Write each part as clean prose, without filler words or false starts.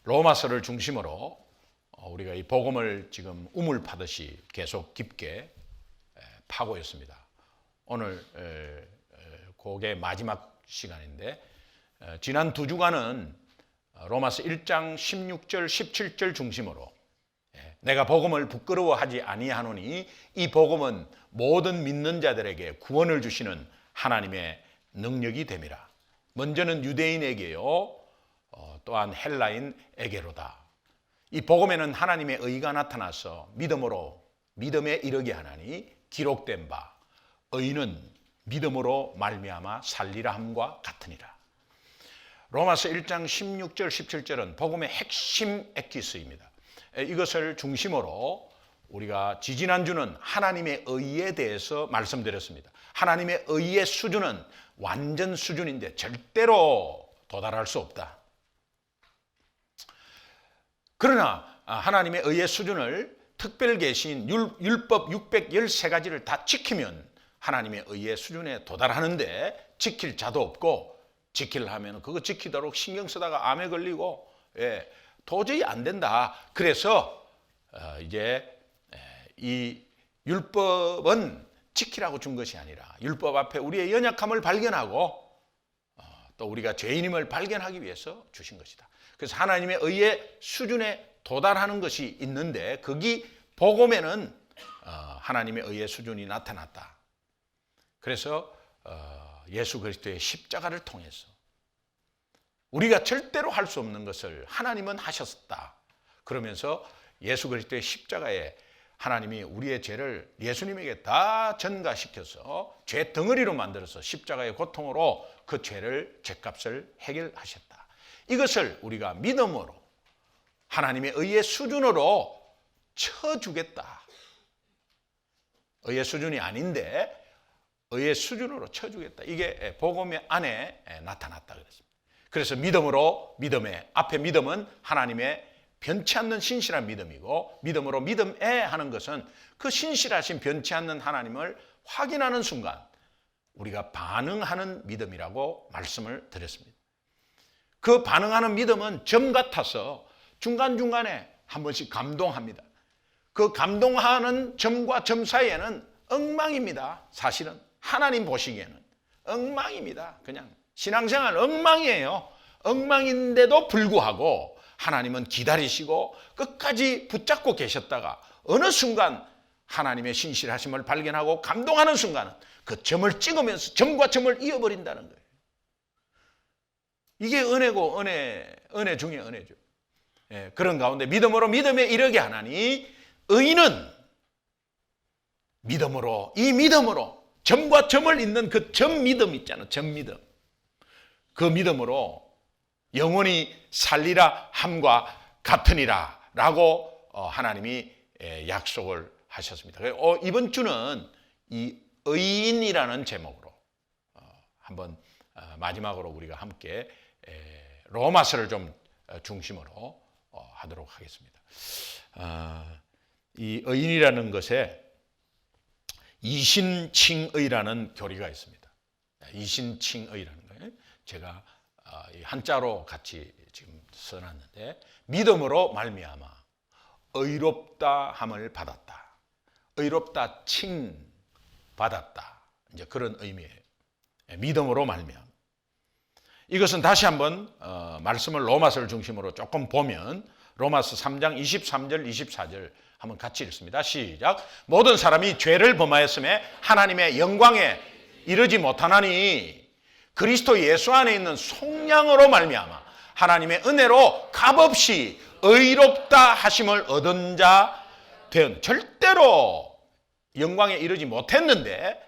로마서를 중심으로 우리가 이 복음을 지금 우물 파듯이 계속 깊게 파고 있습니다. 오늘 그게 마지막 시간인데, 지난 두 주간은 로마서 1장 16절 17절 중심으로 내가 복음을 부끄러워하지 아니하노니 이 복음은 모든 믿는 자들에게 구원을 주시는 하나님의 능력이 됨이라. 먼저는 유대인에게요, 또한 헬라인에게로다. 이 복음에는 하나님의 의가 나타나서 믿음으로 믿음에 이르게 하나니 기록된 바 의는 믿음으로 말미암아 살리라 함과 같으니라. 로마서 1장 16절 17절은 복음의 핵심 엑기스입니다. 이것을 중심으로 우리가 지지난주는 하나님의 의에 대해서 말씀드렸습니다. 하나님의 의의 수준은 완전 수준인데 절대로 도달할 수 없다. 그러나 하나님의 의의 수준을 특별 계신 율법 613가지를 다 지키면 하나님의 의의 수준에 도달하는데, 지킬 자도 없고 지키려 하면 그거 지키도록 신경 쓰다가 암에 걸리고 도저히 안 된다. 그래서 이제 이 율법은 지키라고 준 것이 아니라 율법 앞에 우리의 연약함을 발견하고 또 우리가 죄인임을 발견하기 위해서 주신 것이다. 그래서 하나님의 의의 수준에 도달하는 것이 있는데, 거기 복음에는 하나님의 의의 수준이 나타났다. 그래서 예수 그리스도의 십자가를 통해서 우리가 절대로 할 수 없는 것을 하나님은 하셨다. 그러면서 예수 그리스도의 십자가에 하나님이 우리의 죄를 예수님에게 다 전가시켜서 죄 덩어리로 만들어서 십자가의 고통으로 그 죄를, 죄값을 해결하셨다. 이것을 우리가 믿음으로 하나님의 의의 수준으로 쳐주겠다. 의의 수준이 아닌데 의의 수준으로 쳐주겠다. 이게 복음 안에 나타났다 그랬습니다. 그래서 믿음으로, 믿음에, 앞에 믿음은 하나님의 변치 않는 신실한 믿음이고, 믿음으로 믿음에 하는 것은 그 신실하신 변치 않는 하나님을 확인하는 순간 우리가 반응하는 믿음이라고 말씀을 드렸습니다. 그 반응하는 믿음은 점 같아서 중간중간에 한 번씩 감동합니다. 그 감동하는 점과 점 사이에는 엉망입니다. 사실은 하나님 보시기에는 엉망입니다. 그냥 신앙생활 엉망이에요. 엉망인데도 불구하고 하나님은 기다리시고 끝까지 붙잡고 계셨다가 어느 순간 하나님의 신실하심을 발견하고 감동하는 순간은 그 점을 찍으면서 점과 점을 이어버린다는 거예요. 이게 은혜고 은혜 중에 은혜죠. 그런 가운데 믿음으로 믿음에 이르게 하나니, 의인은 믿음으로, 이 믿음으로 점과 점을 잇는 그 점 믿음 있잖아요. 점 믿음. 그 믿음으로 영원히 살리라 함과 같으니라 라고 하나님이 약속을 하셨습니다. 이번 주는 이 의인이라는 제목으로 한번 마지막으로 우리가 함께 로마서를 좀 중심으로 하도록 하겠습니다. 이 의인이라는 것에 이신칭의라는 교리가 있습니다. 이신칭의라는 거예요. 제가 한자로 같이 지금 써놨는데, 믿음으로 말미암아 의롭다 함을 받았다. 의롭다 칭 받았다. 이제 그런 의미예요. 믿음으로 말미암아. 이것은 다시 한번 말씀을 로마서를 중심으로 조금 보면, 로마서 3장 23절 24절 한번 같이 읽습니다. 시작. 모든 사람이 죄를 범하였음에 하나님의 영광에 이르지 못하나니 그리스도 예수 안에 있는 속량으로 말미암아 하나님의 은혜로 값없이 의롭다 하심을 얻은 자 된, 절대로 영광에 이르지 못했는데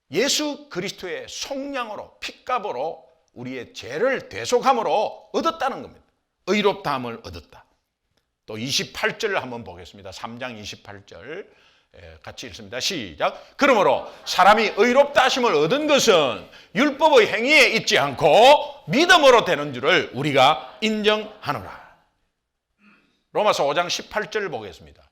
예수 그리스도의 속량으로, 핏값으로 우리의 죄를 대속함으로 얻었다는 겁니다. 의롭다함을 얻었다. 또 28절을 한번 보겠습니다. 3장 28절 같이 읽습니다. 시작. 그러므로 사람이 의롭다 하심을 얻은 것은 율법의 행위에 있지 않고 믿음으로 되는 줄을 우리가 인정하노라. 로마서 5장 18절을 보겠습니다.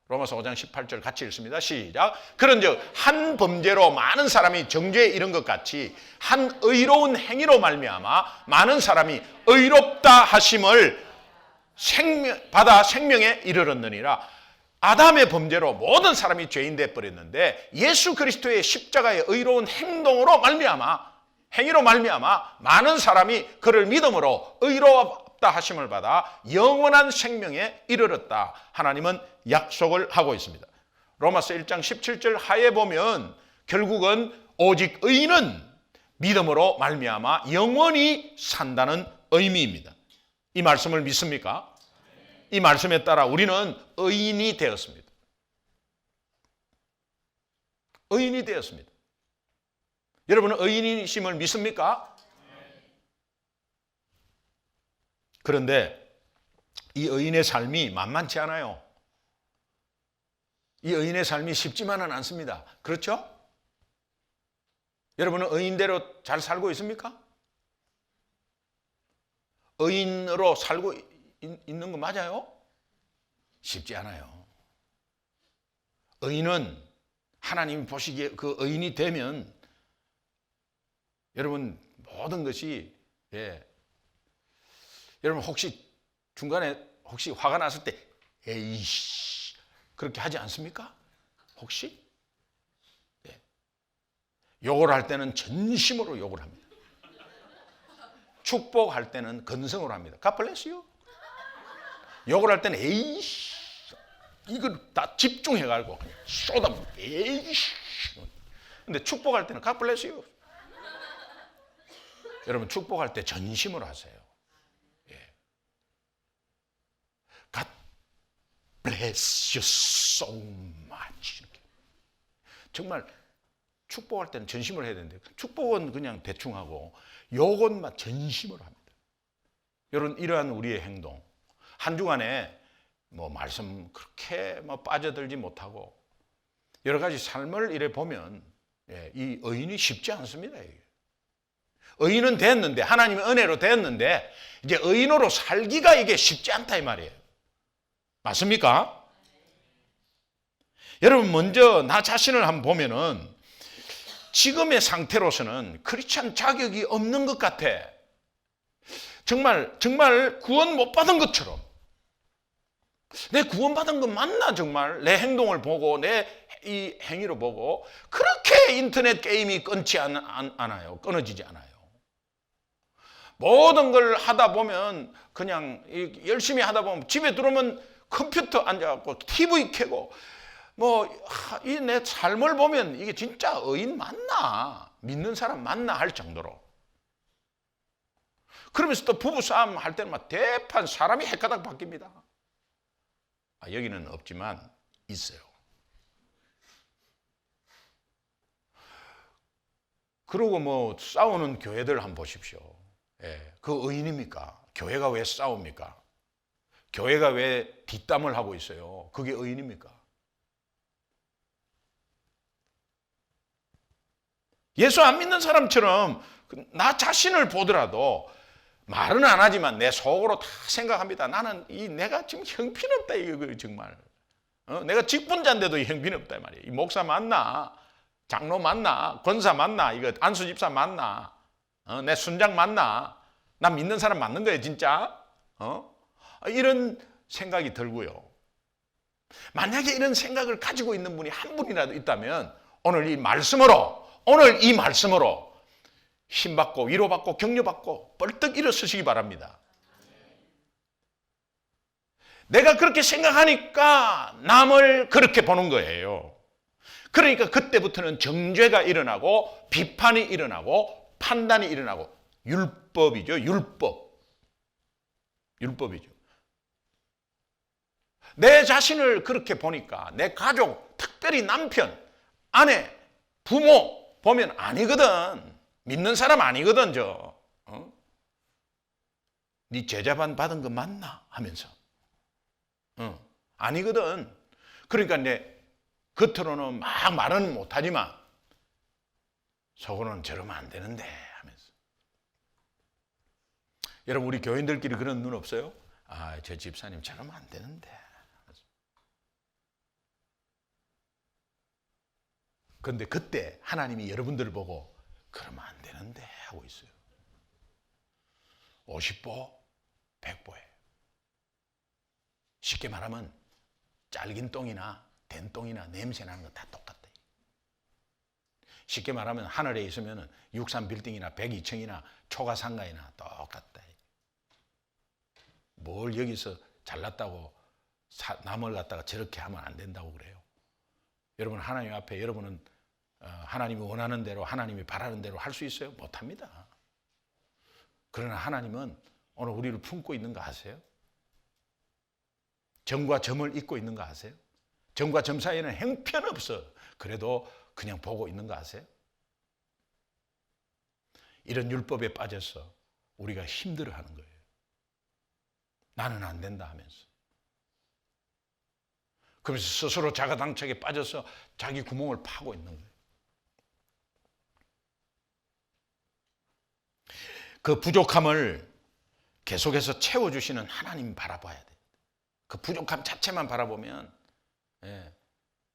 로마서 5장 18절 같이 읽습니다. 시작. 그런즉 한 범죄로 많은 사람이 정죄에 이른 것 같이 한 의로운 행위로 말미암아 많은 사람이 의롭다 하심을 받아 생명에 이르렀느니라. 아담의 범죄로 모든 사람이 죄인 돼 버렸는데 예수 그리스도의 십자가의 의로운 행동으로 행위로 말미암아 많은 사람이 그를 믿음으로 의롭다 하심을 받아 영원한 생명에 이르렀다. 하나님은 약속을 하고 있습니다. 로마서 1장 17절 하에 보면 결국은 오직 의인은 믿음으로 말미암아 영원히 산다는 의미입니다. 이 말씀을 믿습니까? 이 말씀에 따라 우리는 의인이 되었습니다. 의인이 되었습니다. 여러분은 의인이심을 믿습니까? 그런데 이 의인의 삶이 만만치 않아요. 이 의인의 삶이 쉽지만은 않습니다. 그렇죠? 여러분은 의인대로 잘 살고 있습니까? 의인으로 살고 있는 거 맞아요? 쉽지 않아요. 의인은 하나님이 보시기에 그 의인이 되면 여러분 모든 것이 여러분 혹시 중간에 화가 났을 때 에이씨 그렇게 하지 않습니까? 혹시? 욕을 할 때는 전심으로 욕을 합니다. 축복할 때는 건성으로 합니다. God bless you. 욕을 할 때는 에이씨 이걸 다 집중해가지고 그냥 쏟아붓고 에이씨. 근데 축복할 때는 God bless you. 여러분 축복할 때 전심으로 하세요. God bless you so much. 정말 축복할 때는 전심으로 해야 되는데 축복은 그냥 대충 하고 욕은 막 전심으로 합니다. 이러한 우리의 행동 한 주간에 뭐 말씀 그렇게 뭐 빠져들지 못하고 여러 가지 삶을 이래 보면 이 의인이 쉽지 않습니다. 의인은 됐는데 하나님의 은혜로 됐는데 이제 의인으로 살기가 이게 쉽지 않다 이 말이에요. 맞습니까? 여러분 먼저 나 자신을 한번 보면은 지금의 상태로서는 크리스찬 자격이 없는 것 같아. 정말 구원 못 받은 것처럼. 내 구원받은 건 맞나 정말? 내 행동을 보고 내 이 행위로 보고 그렇게 인터넷 게임이 끊어지지 않아요. 모든 걸 하다 보면 그냥 열심히 하다 보면 집에 들어오면 컴퓨터 앉아갖고 TV 켜고 뭐 이 내 삶을 보면 이게 진짜 의인 맞나? 믿는 사람 맞나 할 정도로. 그러면서 또 부부싸움 할 때는 막 대판 사람이 헷가닥 바뀝니다. 여기는 없지만 있어요. 그리고 뭐 싸우는 교회들 한번 보십시오. 그 의인입니까? 교회가 왜 싸웁니까? 교회가 왜 뒷담을 하고 있어요? 그게 의인입니까? 예수 안 믿는 사람처럼 나 자신을 보더라도 말은 안 하지만 내 속으로 다 생각합니다. 나는 내가 지금 형편없다 이거 정말. 내가 직분자인데도 형편없다 이 말이에요. 이 목사 맞나? 장로 맞나? 권사 맞나? 이거 안수 집사 맞나? 내 순장 맞나? 나 믿는 사람 맞는 거예요 진짜? 이런 생각이 들고요. 만약에 이런 생각을 가지고 있는 분이 한 분이라도 있다면 오늘 이 말씀으로 힘받고 위로받고 격려받고 벌떡 일어서시기 바랍니다. 내가 그렇게 생각하니까 남을 그렇게 보는 거예요. 그러니까 그때부터는 정죄가 일어나고 비판이 일어나고 판단이 일어나고 율법이죠. 율법이죠. 내 자신을 그렇게 보니까 내 가족, 특별히 남편, 아내, 부모 보면 아니거든. 믿는 사람 아니거든 저. 네 제자반 받은 거 맞나? 하면서. 아니거든. 그러니까 내 겉으로는 막 말은 못하지만 속으로는 저러면 안 되는데 하면서. 여러분 우리 교인들끼리 그런 눈 없어요? 저 집사님 저러면 안 되는데. 그런데 그때 하나님이 여러분들을 보고 그러면 안 되는데 하고 있어요. 50보, 100보에. 쉽게 말하면 잘긴 똥이나 된 똥이나 냄새 나는 거 다 똑같다. 쉽게 말하면 하늘에 있으면 63빌딩이나 102층이나 초가상가이나 똑같다. 뭘 여기서 잘났다고 남을 갖다가 저렇게 하면 안 된다고 그래요. 여러분 하나님 앞에 여러분은 하나님이 원하는 대로 하나님이 바라는 대로 할 수 있어요? 못합니다. 그러나 하나님은 오늘 우리를 품고 있는 거 아세요? 점과 점을 잇고 있는 거 아세요? 점과 점 사이에는 형편없어. 그래도 그냥 보고 있는 거 아세요? 이런 율법에 빠져서 우리가 힘들어하는 거예요. 나는 안 된다 하면서. 그러면서 스스로 자가당착에 빠져서 자기 구멍을 파고 있는 거예요. 그 부족함을 계속해서 채워주시는 하나님 바라봐야 돼요. 그 부족함 자체만 바라보면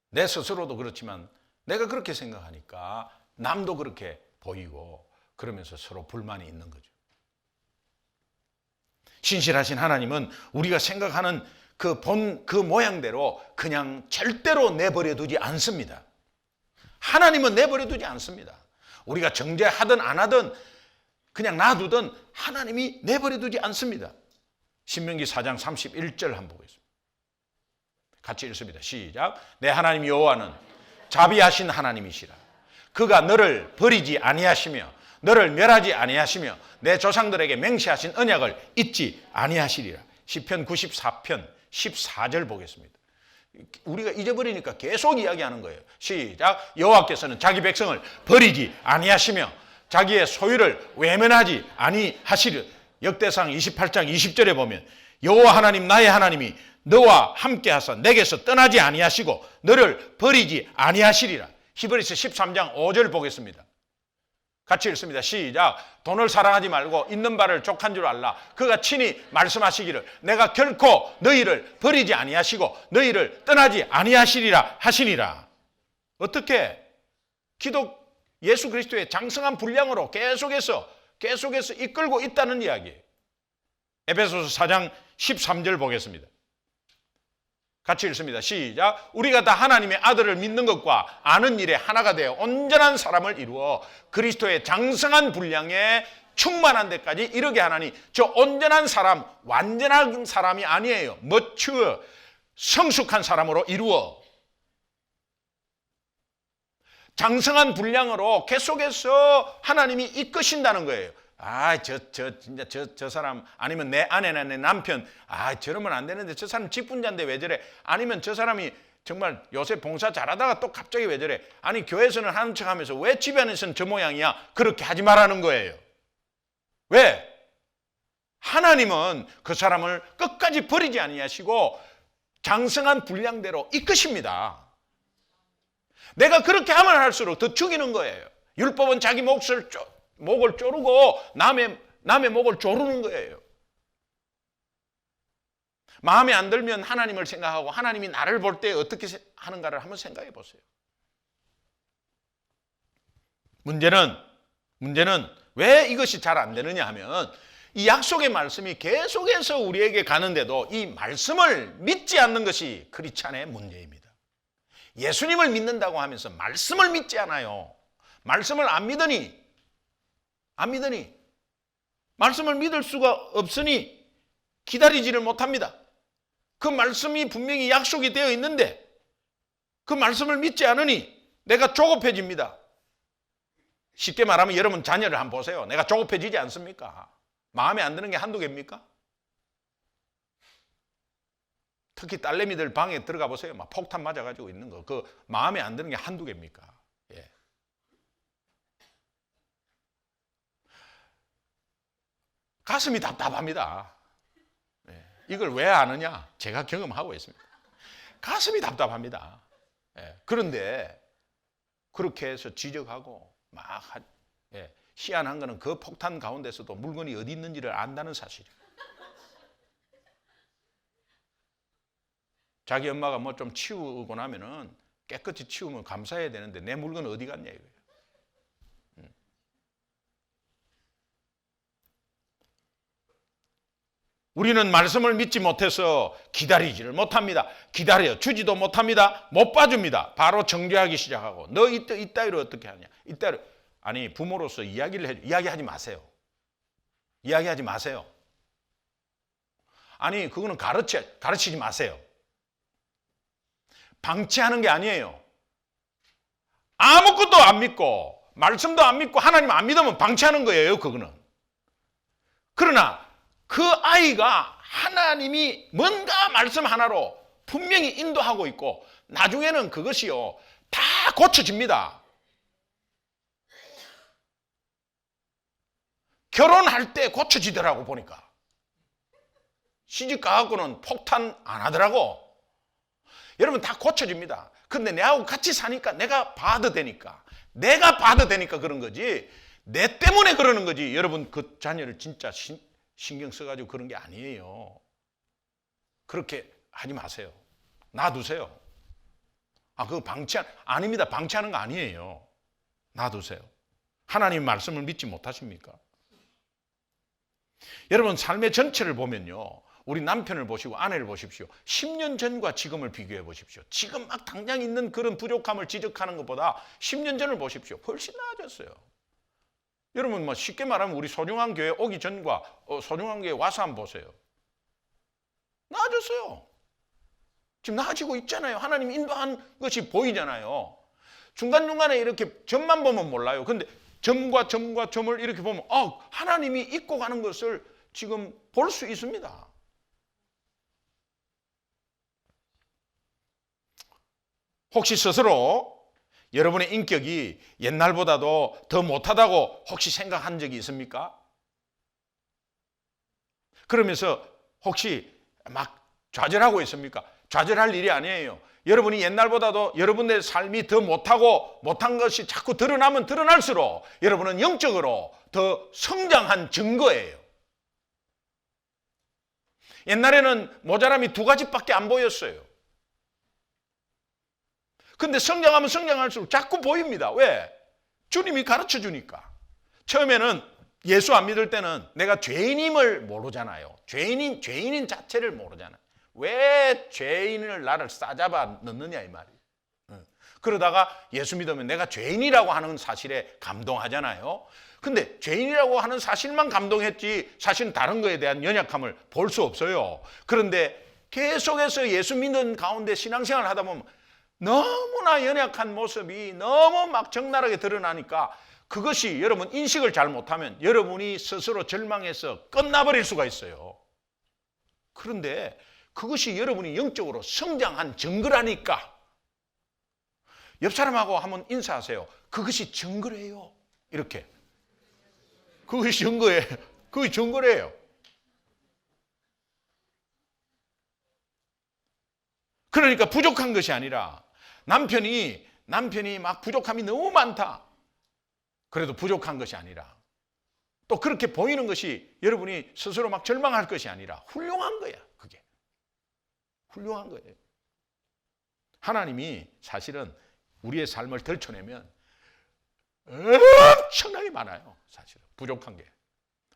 내 스스로도 그렇지만 내가 그렇게 생각하니까 남도 그렇게 보이고 그러면서 서로 불만이 있는 거죠. 신실하신 하나님은 우리가 생각하는 그 모양대로 그냥 절대로 내버려 두지 않습니다. 하나님은 내버려 두지 않습니다. 우리가 정죄하든 안 하든 그냥 놔두든 하나님이 내버려 두지 않습니다. 신명기 4장 31절 한번 보겠습니다. 같이 읽습니다. 시작. 내 하나님 여호와는 자비하신 하나님이시라. 그가 너를 버리지 아니하시며 너를 멸하지 아니하시며 내 조상들에게 맹세하신 언약을 잊지 아니하시리라. 시편 94편 14절 보겠습니다. 우리가 잊어버리니까 계속 이야기하는 거예요. 시작. 여호와께서는 자기 백성을 버리지 아니하시며 자기의 소유를 외면하지 아니하시리라. 역대상 28장 20절에 보면 여호와 하나님 나의 하나님이 너와 함께하사 내게서 떠나지 아니하시고 너를 버리지 아니하시리라. 히브리서 13장 5절 보겠습니다. 같이 읽습니다. 시작. 돈을 사랑하지 말고 있는 바를 족한 줄 알라. 그가 친히 말씀하시기를 내가 결코 너희를 버리지 아니하시고 너희를 떠나지 아니하시리라 하시니라. 어떻게? 예수 그리스도의 장성한 분량으로 계속해서 이끌고 있다는 이야기예요. 에베소서 4장 13절 보겠습니다. 같이 읽습니다. 시작. 우리가 다 하나님의 아들을 믿는 것과 아는 일에 하나가 되어 온전한 사람을 이루어 그리스도의 장성한 분량에 충만한 데까지 이르게 하나니 저 온전한 사람, 완전한 사람이 아니에요. mature, 성숙한 사람으로 이루어 장성한 분량으로 계속해서 하나님이 이끄신다는 거예요. 진짜 저 사람 아니면 내 아내나 내 남편 저러면 안 되는데 저 사람 직분자인데 왜 저래? 아니면 저 사람이 정말 요새 봉사 잘하다가 또 갑자기 왜 저래? 아니 교회에서는 하는 척하면서 왜 집안에서는 저 모양이야? 그렇게 하지 말라는 거예요. 왜? 하나님은 그 사람을 끝까지 버리지 아니하시고 장성한 분량대로 이끄십니다. 내가 그렇게 하면 할수록 더 죽이는 거예요. 율법은 자기 목을 조르고 남의 목을 조르는 거예요. 마음에 안 들면 하나님을 생각하고 하나님이 나를 볼 때 어떻게 하는가를 한번 생각해 보세요. 문제는 왜 이것이 잘 안 되느냐 하면 이 약속의 말씀이 계속해서 우리에게 가는데도 이 말씀을 믿지 않는 것이 크리스찬의 문제입니다. 예수님을 믿는다고 하면서 말씀을 믿지 않아요. 말씀을 안 믿으니 말씀을 믿을 수가 없으니 기다리지를 못합니다. 그 말씀이 분명히 약속이 되어 있는데 그 말씀을 믿지 않으니 내가 조급해집니다. 쉽게 말하면 여러분 자녀를 한번 보세요. 내가 조급해지지 않습니까? 마음에 안 드는 게 한두 개입니까? 특히 딸내미들 방에 들어가 보세요. 막 폭탄 맞아가지고 있는 거. 그 마음에 안 드는 게 한두 개입니까? 예. 가슴이 답답합니다. 예. 이걸 왜 아느냐? 제가 경험하고 있습니다. 가슴이 답답합니다. 예. 그런데 그렇게 해서 지적하고 막 희한한 거는 그 폭탄 가운데서도 물건이 어디 있는지를 안다는 사실이에요. 자기 엄마가 뭐 좀 치우고 나면은 깨끗이 치우면 감사해야 되는데 내 물건 어디 갔냐 이거예요. 우리는 말씀을 믿지 못해서 기다리지를 못합니다. 기다려 주지도 못합니다. 못 봐줍니다. 바로 정죄하기 시작하고 너 이따위로 어떻게 하냐. 이따위로. 아니 부모로서 이야기하지 마세요. 이야기하지 마세요. 아니 그거는 가르치지 마세요. 방치하는 게 아니에요. 아무것도 안 믿고 말씀도 안 믿고 하나님 안 믿으면 방치하는 거예요. 그거는. 그러나 그 아이가 하나님이 뭔가 말씀 하나로 분명히 인도하고 있고 나중에는 그것이요 다 고쳐집니다. 결혼할 때 고쳐지더라고 보니까. 시집 가갖고는 폭탄 안 하더라고. 여러분 다 고쳐집니다. 근데 내하고 같이 사니까 내가 봐도 되니까 그런 거지 내 때문에 그러는 거지. 여러분 그 자녀를 진짜 신경 써가지고 그런 게 아니에요. 그렇게 하지 마세요. 놔두세요. 그거 아닙니다. 방치하는 거 아니에요. 놔두세요. 하나님 말씀을 믿지 못하십니까? 여러분 삶의 전체를 보면요. 우리 남편을 보시고 아내를 보십시오. 10년 전과 지금을 비교해 보십시오. 지금 막 당장 있는 그런 부족함을 지적하는 것보다 10년 전을 보십시오. 훨씬 나아졌어요. 여러분 뭐 쉽게 말하면 우리 소중한 교회 오기 전과 소중한 교회 와서 한번 보세요. 나아졌어요. 지금 나아지고 있잖아요. 하나님 인도한 것이 보이잖아요. 중간중간에 이렇게 점만 보면 몰라요. 근데 점과 점을 이렇게 보면 하나님이 잊고 가는 것을 지금 볼 수 있습니다. 혹시 스스로 여러분의 인격이 옛날보다도 더 못하다고 혹시 생각한 적이 있습니까? 그러면서 혹시 막 좌절하고 있습니까? 좌절할 일이 아니에요. 여러분이 옛날보다도 여러분의 삶이 더 못한 것이 자꾸 드러나면 드러날수록 여러분은 영적으로 더 성장한 증거예요. 옛날에는 모자람이 2가지밖에 안 보였어요. 근데 성장하면 성장할수록 자꾸 보입니다. 왜? 주님이 가르쳐 주니까. 처음에는 예수 안 믿을 때는 내가 죄인임을 모르잖아요. 죄인인 자체를 모르잖아요. 왜 죄인을 나를 싸잡아 넣느냐 이 말이에요. 그러다가 예수 믿으면 내가 죄인이라고 하는 사실에 감동하잖아요. 근데 죄인이라고 하는 사실만 감동했지 사실은 다른 거에 대한 연약함을 볼 수 없어요. 그런데 계속해서 예수 믿는 가운데 신앙생활을 하다 보면 너무나 연약한 모습이 너무 막 적나라하게 드러나니까 그것이 여러분 인식을 잘 못하면 여러분이 스스로 절망해서 끝나버릴 수가 있어요. 그런데 그것이 여러분이 영적으로 성장한 증거라니까. 옆 사람하고 한번 인사하세요. 그것이 증거래요. 이렇게. 그것이 증거예요. 그것이 증거래요. 그러니까 부족한 것이 아니라 남편이 막 부족함이 너무 많다. 그래도 부족한 것이 아니라 또 그렇게 보이는 것이 여러분이 스스로 막 절망할 것이 아니라 훌륭한 거야. 그게. 훌륭한 거예요. 하나님이 사실은 우리의 삶을 덜쳐내면 엄청나게 많아요. 사실은 부족한 게.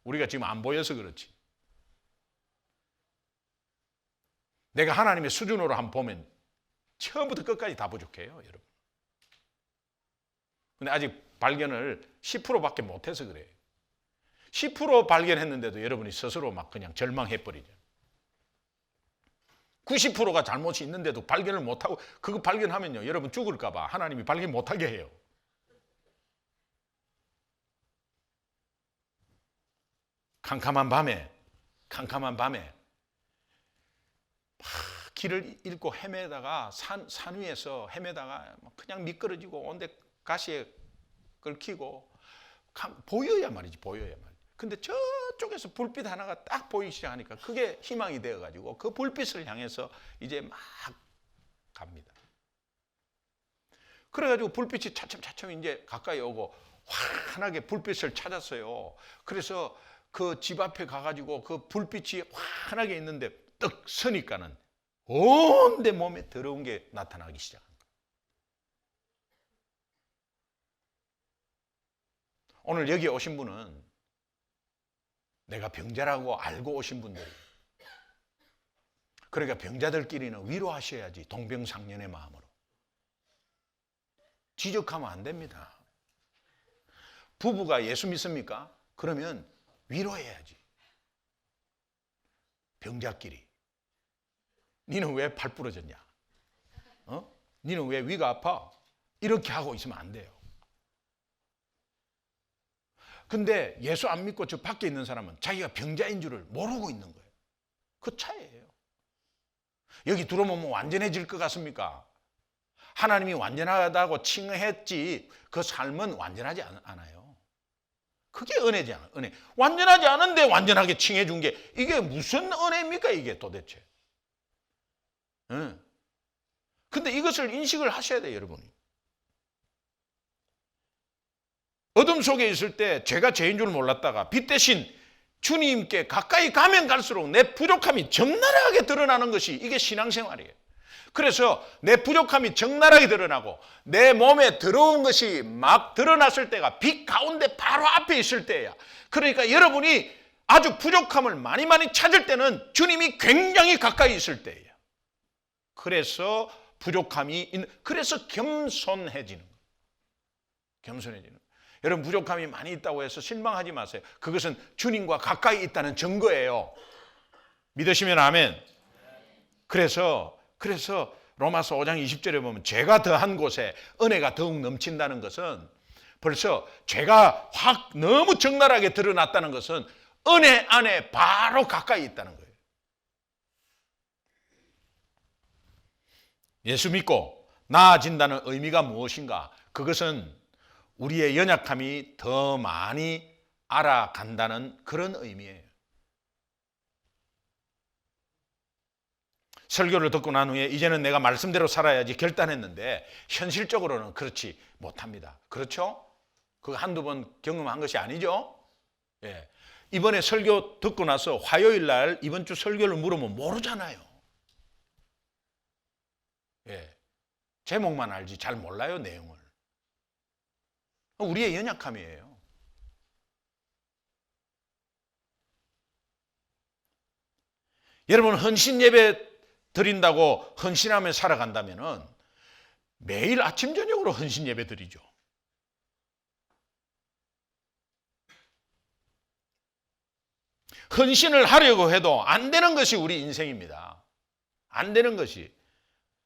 우리가 지금 안 보여서 그렇지. 내가 하나님의 수준으로 한번 보면 처음부터 끝까지 다 부족해요. 여러분. 근데 아직 발견을 10%밖에 못해서 그래요. 10% 발견했는데도 여러분이 스스로 막 그냥 절망해버리죠. 90%가 잘못이 있는데도 발견을 못하고 그거 발견하면요. 여러분 죽을까 봐 하나님이 발견 못하게 해요. 캄캄한 밤에 막 길을 잃고 헤매다가 산 위에서 헤매다가 그냥 미끄러지고 온데 가시에 긁히고 보여야 말이지. 근데 저쪽에서 불빛 하나가 딱 보이기 시작하니까 그게 희망이 되어가지고 그 불빛을 향해서 이제 막 갑니다. 그래가지고 불빛이 차츰 이제 가까이 오고 환하게 불빛을 찾았어요. 그래서 그 집 앞에 가가지고 그 불빛이 환하게 있는데 떡 서니까는 온데 몸에 더러운 게 나타나기 시작한 거예요. 오늘 여기 오신 분은 내가 병자라고 알고 오신 분들, 그러니까 병자들끼리는 위로하셔야지. 동병상련의 마음으로. 지적하면 안 됩니다. 부부가 예수 믿습니까? 그러면 위로해야지. 병자끼리. 니는 왜 팔 부러졌냐? 니는 왜 위가 아파? 이렇게 하고 있으면 안 돼요. 근데 예수 안 믿고 저 밖에 있는 사람은 자기가 병자인 줄을 모르고 있는 거예요. 그 차이예요. 여기 들어오면 완전해질 것 같습니까? 하나님이 완전하다고 칭했지 그 삶은 완전하지 않아요. 그게 은혜지 않아요. 은혜. 완전하지 않은데 완전하게 칭해 준 게 이게 무슨 은혜입니까 이게 도대체. 근데 이것을 인식을 하셔야 돼요, 여러분이. 어둠 속에 있을 때 죄가 죄인 줄 몰랐다가 빛 대신 주님께 가까이 가면 갈수록 내 부족함이 적나라하게 드러나는 것이 이게 신앙생활이에요. 그래서 내 부족함이 적나라하게 드러나고 내 몸에 더러운 것이 막 드러났을 때가 빛 가운데 바로 앞에 있을 때야. 그러니까 여러분이 아주 부족함을 많이 찾을 때는 주님이 굉장히 가까이 있을 때예요. 그래서 부족함이 그래서 겸손해지는 거예요. 겸손해지는 거예요. 여러분 부족함이 많이 있다고 해서 실망하지 마세요. 그것은 주님과 가까이 있다는 증거예요. 믿으시면 아멘. 그래서 로마서 5장 20절에 보면 죄가 더한 곳에 은혜가 더욱 넘친다는 것은 벌써 죄가 확 너무 적나라하게 드러났다는 것은 은혜 안에 바로 가까이 있다는 거예요. 예수 믿고 나아진다는 의미가 무엇인가? 그것은 우리의 연약함이 더 많이 알아간다는 그런 의미예요. 설교를 듣고 난 후에 이제는 내가 말씀대로 살아야지 결단했는데 현실적으로는 그렇지 못합니다. 그렇죠? 그거 한두 번 경험한 것이 아니죠? 예. 이번에 설교 듣고 나서 화요일 날 이번 주 설교를 물으면 모르잖아요. 예. 제목만 알지 잘 몰라요, 내용을. 우리의 연약함이에요. 여러분 헌신 예배 드린다고 헌신하며 살아간다면 매일 아침 저녁으로 헌신 예배 드리죠. 헌신을 하려고 해도 안 되는 것이 우리 인생입니다. 안 되는 것이.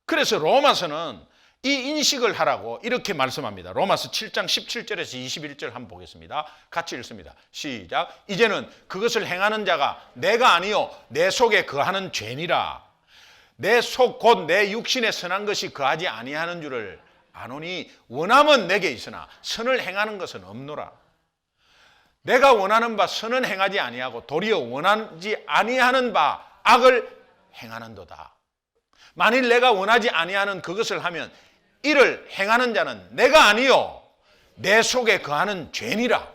그래서 로마서는 이 인식을 하라고 이렇게 말씀합니다. 로마서 7장 17절에서 21절 한번 보겠습니다. 같이 읽습니다. 시작. 이제는 그것을 행하는 자가 내가 아니요 내 속에 거하는 죄니라. 내 속 곧 내 육신에 선한 것이 거하지 아니하는 줄을 아노니 원함은 내게 있으나 선을 행하는 것은 없노라. 내가 원하는 바 선은 행하지 아니하고 도리어 원하지 아니하는 바 악을 행하는도다. 만일 내가 원하지 아니하는 그것을 하면 이를 행하는 자는 내가 아니요 내 속에 거하는 죄니라.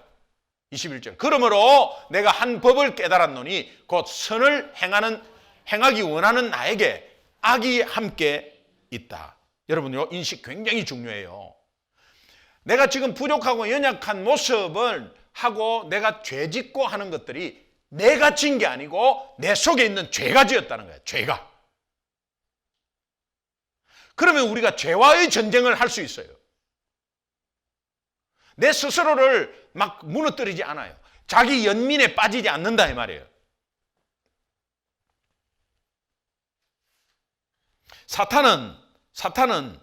21절. 그러므로 내가 한 법을 깨달았노니 곧 선을 행하기 원하는 나에게 악이 함께 있다. 여러분, 이 인식 굉장히 중요해요. 내가 지금 부족하고 연약한 모습을 하고 내가 죄짓고 하는 것들이 내가 진 게 아니고 내 속에 있는 죄가 지었다는 거예요. 죄가. 그러면 우리가 죄와의 전쟁을 할 수 있어요. 내 스스로를 막 무너뜨리지 않아요. 자기 연민에 빠지지 않는다 이 말이에요. 사탄은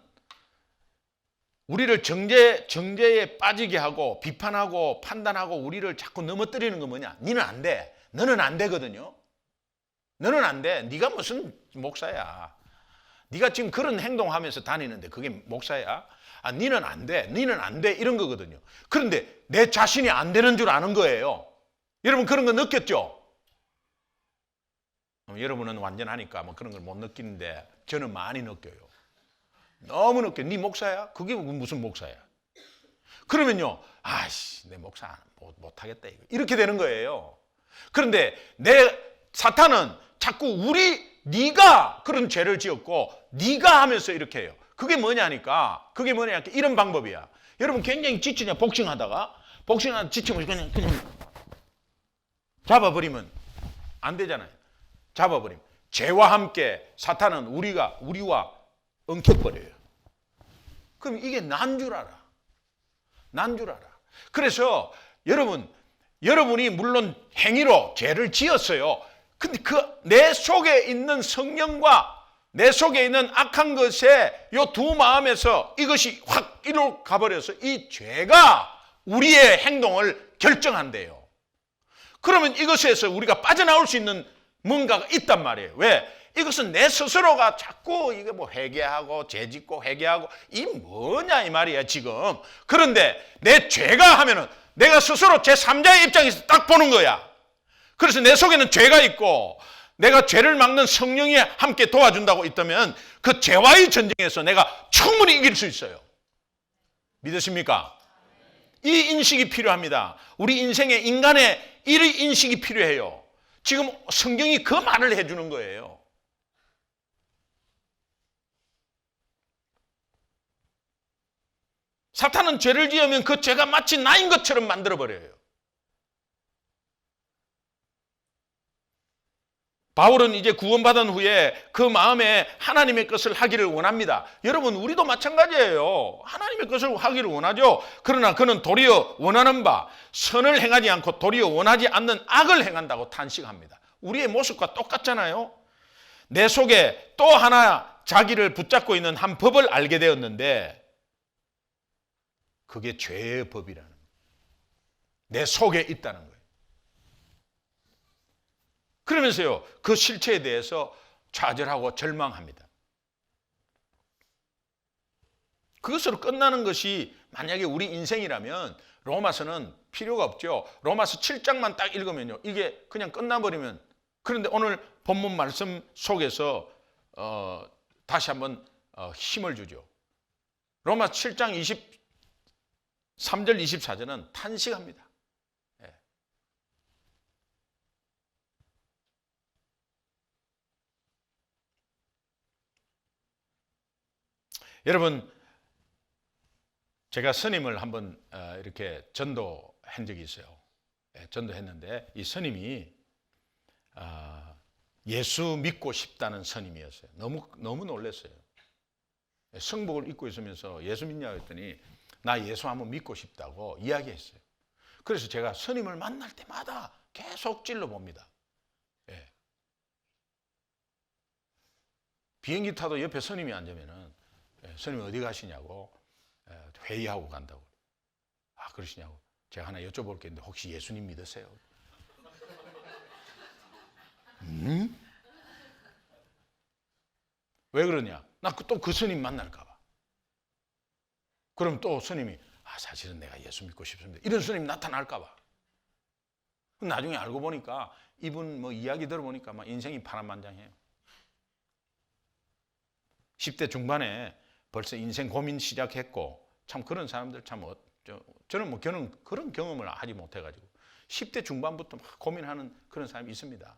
우리를 정죄에 빠지게 하고 비판하고 판단하고 우리를 자꾸 넘어뜨리는 건 뭐냐? 니는 안 돼. 너는 안 되거든요. 너는 안 돼. 네가 무슨 목사야. 네가 지금 그런 행동하면서 다니는데 그게 목사야? 아, 니는 안 돼. 니는 안 돼. 이런 거거든요. 그런데 내 자신이 안 되는 줄 아는 거예요. 여러분 그런 거 느꼈죠? 여러분은 완전하니까 뭐 그런 걸 못 느끼는데 저는 많이 느껴요. 너무 느껴요. 네 목사야? 그게 무슨 목사야? 그러면요. 아이씨, 내 목사 못하겠다. 이렇게 되는 거예요. 그런데 사탄은 자꾸 네가 그런 죄를 지었고 네가 하면서 이렇게 해요. 그게 뭐냐니까 이런 방법이야. 여러분 굉장히 지치냐 복싱하다가 복싱하는 지침을 그냥 잡아버리면 안 되잖아요. 잡아버리면 죄와 함께 사탄은 우리와 엉켜버려요. 그럼 이게 난 줄 알아. 난 줄 알아. 그래서 여러분이 물론 행위로 죄를 지었어요. 근데 그 내 속에 있는 성령과 내 속에 있는 악한 것에 요 두 마음에서 이것이 확 이로 가버려서 이 죄가 우리의 행동을 결정한대요. 그러면 이것에서 우리가 빠져나올 수 있는 뭔가가 있단 말이에요. 왜? 이것은 내 스스로가 자꾸 이게 뭐 회개하고 죄짓고 회개하고 이 뭐냐 이 말이야 지금. 그런데 내 죄가 하면은 내가 스스로 제3자의 입장에서 딱 보는 거야. 그래서 내 속에는 죄가 있고 내가 죄를 막는 성령이 함께 도와준다고 있다면 그 죄와의 전쟁에서 내가 충분히 이길 수 있어요. 믿으십니까? 이 인식이 필요합니다. 우리 인생에 인간의 이 인식이 필요해요. 지금 성경이 그 말을 해주는 거예요. 사탄은 죄를 지으면 그 죄가 마치 나인 것처럼 만들어버려요. 바울은 이제 구원받은 후에 그 마음에 하나님의 것을 하기를 원합니다. 여러분 우리도 마찬가지예요. 하나님의 것을 하기를 원하죠. 그러나 그는 도리어 원하는 바 선을 행하지 않고 도리어 원하지 않는 악을 행한다고 탄식합니다. 우리의 모습과 똑같잖아요. 내 속에 또 하나 자기를 붙잡고 있는 한 법을 알게 되었는데 그게 죄의 법이라는 거예요. 내 속에 있다는 거예요. 그러면서요, 그 실체에 대해서 좌절하고 절망합니다. 그것으로 끝나는 것이 만약에 우리 인생이라면 로마서는 필요가 없죠. 로마서 7장만 딱 읽으면요, 이게 그냥 끝나버리면. 그런데 오늘 본문 말씀 속에서 다시 한번 힘을 주죠. 로마서 7장 23절 24절은 탄식합니다. 여러분, 제가 스님을 한번 이렇게 전도한 적이 있어요. 전도했는데 이 스님이 예수 믿고 싶다는 스님이었어요. 너무 놀랐어요. 성복을 입고 있으면서 예수 믿냐고 했더니 나 예수 한번 믿고 싶다고 이야기했어요. 그래서 제가 스님을 만날 때마다 계속 찔러봅니다. 비행기 타도 옆에 스님이 앉으면은 스님 어디 가시냐고 회의하고 간다고. 아, 그러시냐고. 제가 하나 여쭤볼 게 있는데 혹시 예수님 믿으세요? 왜 그러냐? 나 또 그 스님 만날까 봐. 그럼 또 스님이 사실은 내가 예수 믿고 싶습니다. 이런 스님 나타날까 봐. 나중에 알고 보니까 이분 뭐 이야기 들어보니까 막 인생이 파란만장해요. 10대 중반에 벌써 인생 고민 시작했고, 참 그런 사람들 저는 뭐 그런 경험을 하지 못해가지고 10대 중반부터 막 고민하는 그런 사람이 있습니다.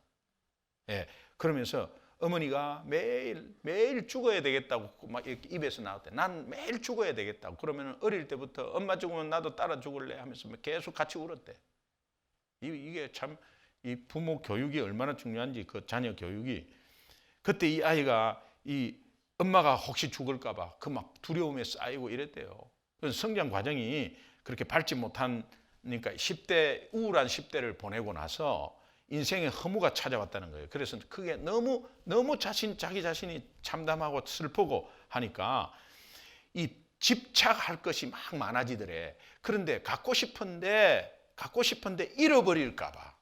그러면서 어머니가 매일 죽어야 되겠다고 막 이렇게 입에서 나올 때 난 매일 죽어야 되겠다고. 그러면 어릴 때부터 엄마 죽으면 나도 따라 죽을래 하면서 계속 같이 울었대. 이게 참 이 부모 교육이 얼마나 중요한지, 그 자녀 교육이. 그때 이 아이가 이 엄마가 혹시 죽을까 봐 그 막 두려움에 쌓이고 이랬대요. 그래서 성장 과정이 그렇게 밟지 못하니까 우울한 10대를 보내고 나서 인생의 허무가 찾아왔다는 거예요. 그래서 그게 너무 자기 자신이 참담하고 슬프고 하니까 이 집착할 것이 막 많아지더래. 그런데 갖고 싶은데 잃어버릴까 봐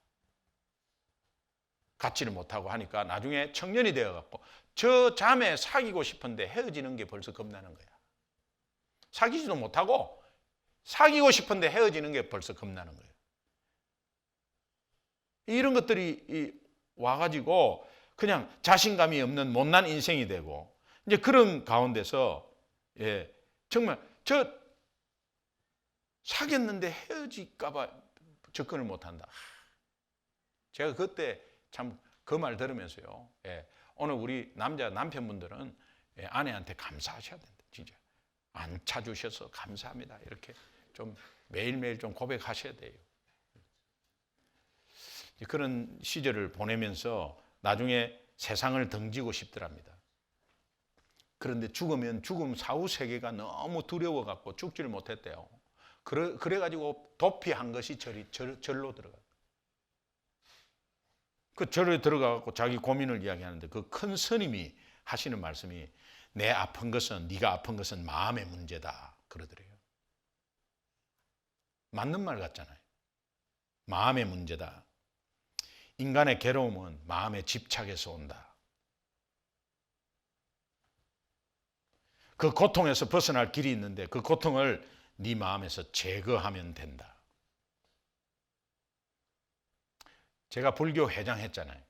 갖지를 못하고 하니까 나중에 청년이 되어갖고 저 자매 사귀고 싶은데 헤어지는 게 벌써 겁나는 거야. 사귀지도 못하고 사귀고 싶은데 헤어지는 게 벌써 겁나는 거예요. 이런 것들이 와가지고 그냥 자신감이 없는 못난 인생이 되고, 이제 그런 가운데서 정말 저 사귀었는데 헤어질까 봐 접근을 못한다. 제가 그때 참 그 말 들으면서요, 오늘 우리 남편분들은 아내한테 감사하셔야 된다. 진짜 안 찾으셔서 감사합니다. 이렇게 좀 매일매일 좀 고백하셔야 돼요. 그런 시절을 보내면서 나중에 세상을 등지고 싶더랍니다. 그런데 죽으면 죽음 사후 세계가 너무 두려워갖고 죽지를 못했대요. 그래가지고 도피한 것이 절로 들어가. 그 절에 들어가갖고 자기 고민을 이야기하는데 그 큰 스님이 하시는 말씀이 내 아픈 것은 네가 아픈 것은 마음의 문제다 그러더래요. 맞는 말 같잖아요. 마음의 문제다. 인간의 괴로움은 마음의 집착에서 온다. 그 고통에서 벗어날 길이 있는데 그 고통을 네 마음에서 제거하면 된다. 제가 불교 회장했잖아요.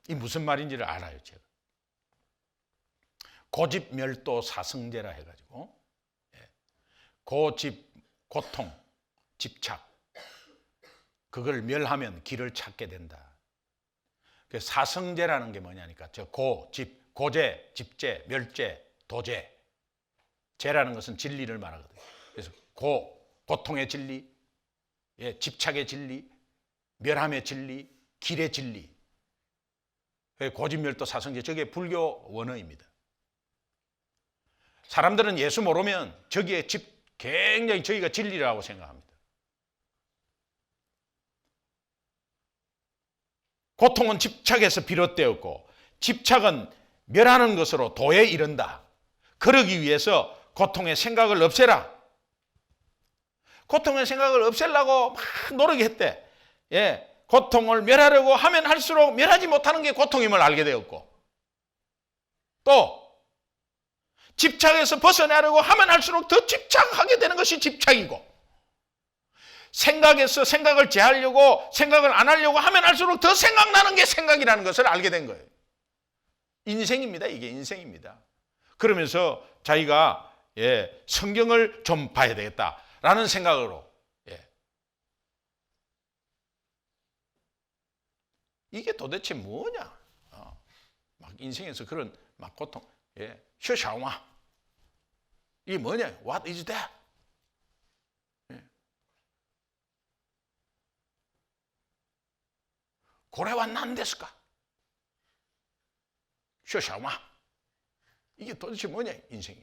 이 무슨 말인지를 알아요, 제가. 고집멸도 사승제라 해가지고 고집, 고통, 집착 그걸 멸하면 길을 찾게 된다. 사승제라는 게 뭐냐니까 저 고집, 고제, 집제, 멸제, 도제 제라는 것은 진리를 말하거든요. 그래서 고통의 진리, 집착의 진리, 멸함의 진리, 길의 진리. 고집멸도 사승제 저게 불교 원어입니다. 사람들은 예수 모르면 저기에 굉장히 저희가 진리라고 생각합니다. 고통은 집착에서 비롯되었고 집착은 멸하는 것으로 도에 이른다. 그러기 위해서 고통의 생각을 없애라. 고통의 생각을 없애려고 막 노력했대. 고통을 멸하려고 하면 할수록 멸하지 못하는 게 고통임을 알게 되었고 또 집착에서 벗어나려고 하면 할수록 더 집착하게 되는 것이 집착이고 생각에서 생각을 제하려고 생각을 안 하려고 하면 할수록 더 생각나는 게 생각이라는 것을 알게 된 거예요. 인생입니다. 이게 인생입니다. 그러면서 자기가 성경을 좀 봐야 되겠다라는 생각으로 이게 도대체 뭐냐? 막 인생에서 그런 막 고통, 셔샤와 이게 뭐냐? What is that? 고래와 난데스까? 셔샤와 이게 도대체 뭐냐? 인생이.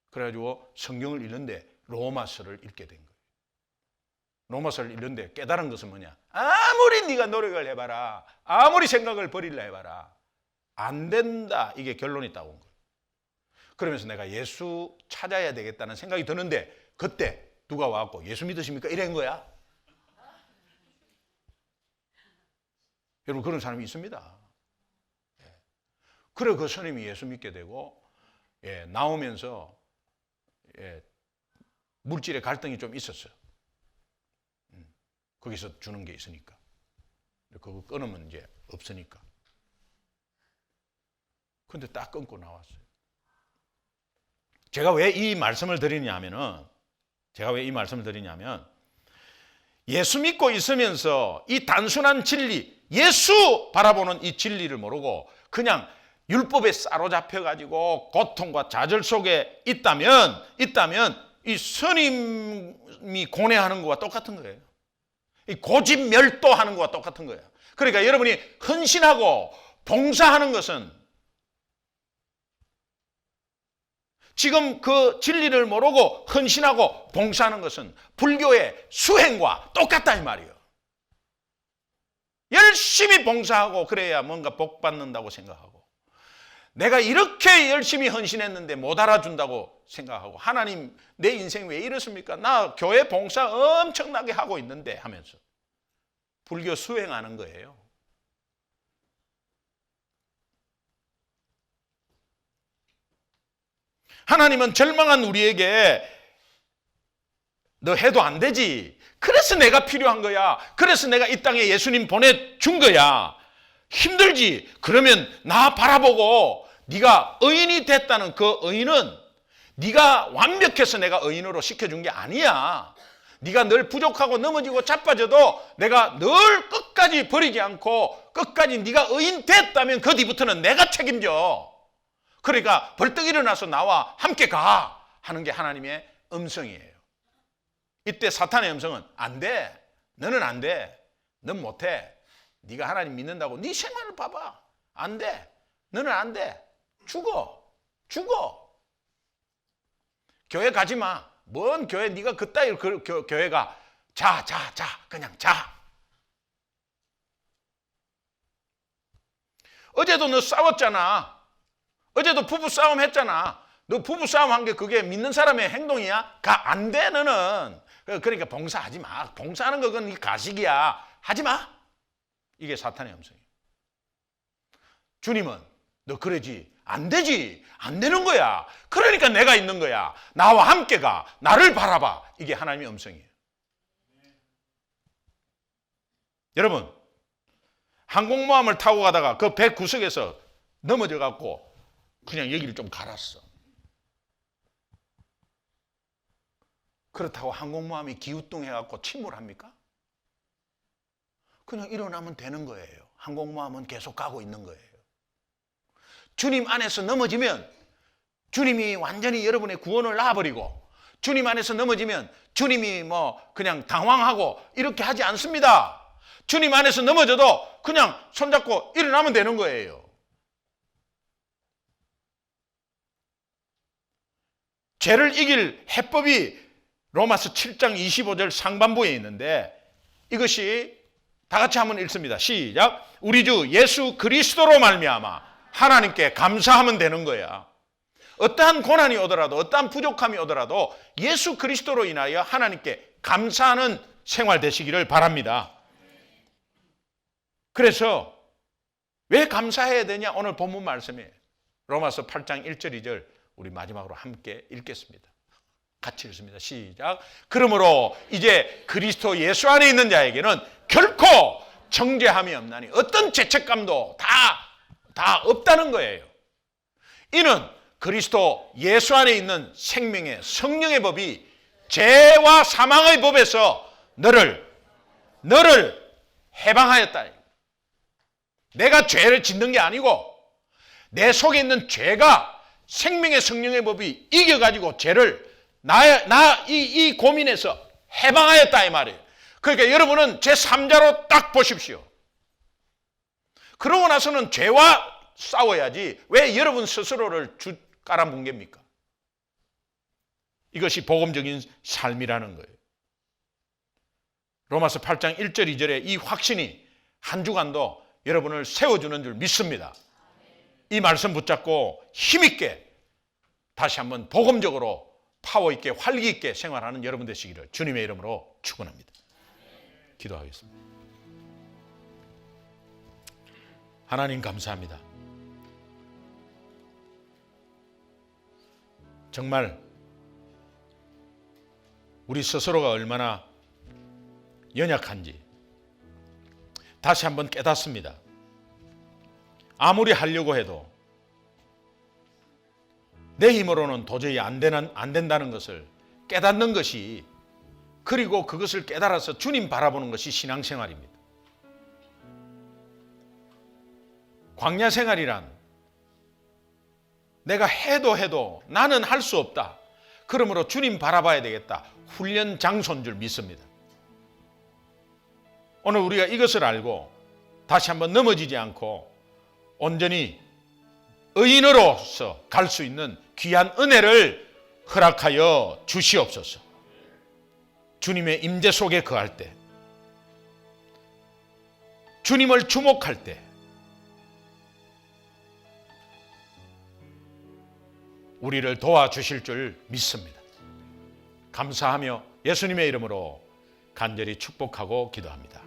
그래가지고 성경을 읽는데 로마서를 읽게 된 거예요. 로마서를 읽는데 깨달은 것은 뭐냐? 아무리 네가 노력을 해봐라, 아무리 생각을 버리려 해봐라, 안 된다. 이게 결론이 따온 거예요. 그러면서 내가 예수 찾아야 되겠다는 생각이 드는데 그때 누가 와갖고 예수 믿으십니까? 이런 거야. 여러분 그런 사람이 있습니다. 그래 그 스님이 예수 믿게 되고 나오면서 물질의 갈등이 좀 있었어요. 거기서 주는 게 있으니까. 그거 끊으면 이제 없으니까. 근데 딱 끊고 나왔어요. 제가 왜 이 말씀을 드리냐면 예수 믿고 있으면서 이 단순한 진리, 예수 바라보는 이 진리를 모르고 그냥 율법에 사로잡혀가지고 고통과 좌절 속에 있다면 이 스님이 고뇌하는 것과 똑같은 거예요. 이 고집멸도하는 것과 똑같은 거예요. 그러니까 여러분이 헌신하고 봉사하는 것은 지금 그 진리를 모르고 헌신하고 봉사하는 것은 불교의 수행과 똑같다 이 말이에요. 열심히 봉사하고 그래야 뭔가 복 받는다고 생각하고 내가 이렇게 열심히 헌신했는데 못 알아준다고 생각하고 하나님 내 인생 왜 이렇습니까? 나 교회 봉사 엄청나게 하고 있는데 하면서 불교 수행하는 거예요. 하나님은 절망한 우리에게 너 해도 안 되지. 그래서 내가 필요한 거야. 그래서 내가 이 땅에 예수님 보내준 거야. 힘들지. 그러면 나 바라보고 네가 의인이 됐다는 그 의인은 네가 완벽해서 내가 의인으로 시켜준 게 아니야. 네가 늘 부족하고 넘어지고 자빠져도 내가 늘 끝까지 버리지 않고 끝까지 네가 의인 됐다면 그 뒤부터는 내가 책임져. 그러니까 벌떡 일어나서 나와 함께 가 하는 게 하나님의 음성이에요. 이때 사탄의 음성은 안 돼. 너는 안 돼. 넌 못해. 네가 하나님 믿는다고 네 생활을 봐봐. 안 돼. 너는 안 돼. 죽어. 교회 가지 마. 뭔 교회 네가 그따위 교회가 자 그냥 자. 어제도 너 싸웠잖아. 어제도 부부 싸움 했잖아. 너 부부 싸움 한 게 그게 믿는 사람의 행동이야? 안 돼 너는. 그러니까 봉사하지 마. 봉사하는 거 그건 가식이야. 하지 마. 이게 사탄의 음성이에요. 주님은 너 그러지. 안 되지. 안 되는 거야. 그러니까 내가 있는 거야. 나와 함께 가. 나를 바라봐. 이게 하나님의 음성이에요. 여러분, 항공모함을 타고 가다가 그 배 구석에서 넘어져 갖고 그냥 여기를 좀 갈았어. 그렇다고 항공모함이 기우뚱해 갖고 침몰합니까? 그냥 일어나면 되는 거예요. 항공모함은 계속 가고 있는 거예요. 주님 안에서 넘어지면 주님이 완전히 여러분의 구원을 놔버리고, 주님 안에서 넘어지면 주님이 그냥 당황하고 이렇게 하지 않습니다. 주님 안에서 넘어져도 그냥 손잡고 일어나면 되는 거예요. 죄를 이길 해법이 로마서 7장 25절 상반부에 있는데, 이것이 다 같이 한번 읽습니다. 시작. 우리 주 예수 그리스도로 말미암아 하나님께 감사하면 되는 거야. 어떠한 고난이 오더라도, 어떠한 부족함이 오더라도 예수 그리스도로 인하여 하나님께 감사하는 생활 되시기를 바랍니다. 그래서 왜 감사해야 되냐? 오늘 본문 말씀에 로마서 8장 1절 2절 우리 마지막으로 함께 읽겠습니다. 같이 읽습니다. 시작. 그러므로 이제 그리스도 예수 안에 있는 자에게는 결코 정죄함이 없나니, 어떤 죄책감도 다 없다는 거예요. 이는 그리스도 예수 안에 있는 생명의 성령의 법이 죄와 사망의 법에서 너를 해방하였다. 내가 죄를 짓는 게 아니고 내 속에 있는 죄가 생명의 성령의 법이 이겨가지고 죄를 이 고민에서 해방하였다 이 말이에요. 그러니까 여러분은 제3자로 딱 보십시오. 그러고 나서는 죄와 싸워야지 왜 여러분 스스로를 깔아뭉갭니까? 이것이 복음적인 삶이라는 거예요. 로마서 8장 1절 2절에 이 확신이 한 주간도 여러분을 세워주는 줄 믿습니다. 이 말씀 붙잡고 힘있게 다시 한번 복음적으로 파워 있게 활기 있게 생활하는 여러분 되시기를 주님의 이름으로 축원합니다. 기도하겠습니다. 하나님 감사합니다. 정말 우리 스스로가 얼마나 연약한지 다시 한번 깨닫습니다. 아무리 하려고 해도 내 힘으로는 도저히 안 된다는 것을 깨닫는 것이, 그리고 그것을 깨달아서 주님 바라보는 것이 신앙생활입니다. 광야 생활이란 내가 해도 나는 할 수 없다. 그러므로 주님 바라봐야 되겠다. 훈련 장소인 줄 믿습니다. 오늘 우리가 이것을 알고 다시 한번 넘어지지 않고 온전히 의인으로서 갈 수 있는 귀한 은혜를 허락하여 주시옵소서. 주님의 임재 속에 거할 때, 주님을 주목할 때 우리를 도와주실 줄 믿습니다. 감사하며 예수님의 이름으로 간절히 축복하고 기도합니다.